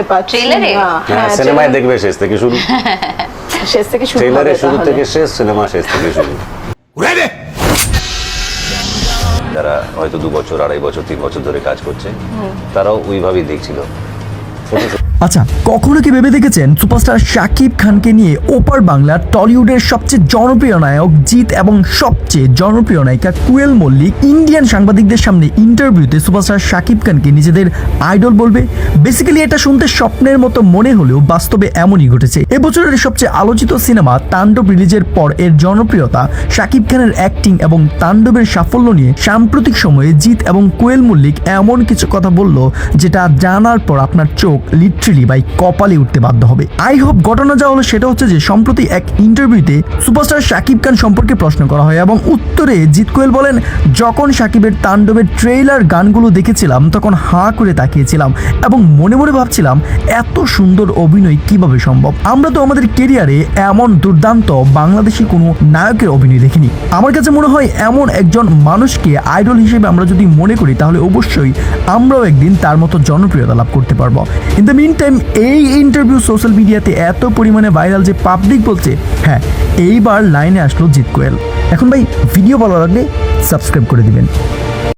দেখতে পাচ্ছি ট্রেলারে? হ্যাঁ, সিনেমায় দেখবে শেষ থেকে শুরু, শেষ থেকে শুরু ট্রেলারে হবে শুরু তাহলে। থেকে শেষ, সিনেমা শেষ থেকে শুরু। যারা হয়তো 2 বছর 2.5 বছর 3 বছর ধরে কাজ করছে, তারাও ওইভাবেই দেখছিল। আচ্ছা, কখনো কি ভেবে দেখেছেন সুপারস্টার শাকিব খানকে নিয়ে ওপার বাংলার টলিউডের সবচেয়ে জনপ্রিয় নায়ক জিৎ এবং সবচেয়ে জনপ্রিয় নায়িকা কোয়েল মল্লিক ইন্ডিয়ান সাংবাদিকদের সামনে ইন্টারভিউতে সুপারস্টার শাকিব খানকে নিজেদের আইডল বলবে? বেসিক্যালি এটা শুনতে স্বপ্নের মতো মনে হলেও বাস্তবে এমনই ঘটেছে। এবছরের সবচেয়ে আলোচিত সিনেমা তাণ্ডব রিলিজের পর এর জনপ্রিয়তা, শাকিব খানের অ্যাক্টিং এবং তাণ্ডবের সাফল্য নিয়ে সাম্প্রতিক সময়ে জিৎ এবং কোয়েল মল্লিক এমন কিছু কথা বলল যেটা জানার পর আপনার চোখ লিটারালি ভাই কপালে উঠতে বাধ্য হবে। আই হোপ ঘটনা যা হলো সেটা হচ্ছে যে সম্প্রতি এক ইন্টারভিউতে সুপারস্টার শাকিব খান সম্পর্কে প্রশ্ন করা হয় এবং উত্তরে জিৎ কোয়েল বলেন, যখন শাকিবের তাণ্ডবের ট্রেইলার গানগুলো দেখেছিলাম তখন হাঁ করে তাকিয়েছিলাম এবং মনে মনে ভাবছিলাম এত সুন্দর অভিনয় কিভাবে সম্ভব। আমরা তো আমাদের কেরিয়ারে এমন দুর্দান্ত বাংলাদেশি কোনো নায়কের অভিনয় দেখিনি। আমার কাছে মনে হয় এমন একজন মানুষকে আইডল হিসেবে আমরা যদি মনে করি তাহলে অবশ্যই আমরাও একদিন তার মতো জনপ্রিয়তা লাভ করতে পারবো। ইন দ্য মিন টাইম এই ইন্টারভিউ সোশ্যাল মিডিয়াতে এত পরিমাণে ভাইরাল যে পাবলিক বলছে হ্যাঁ এইবার লাইনে আসলো জিৎ কোয়েল। এখন ভাই ভিডিও ভালো লাগলে সাবস্ক্রাইব করে দিবেন।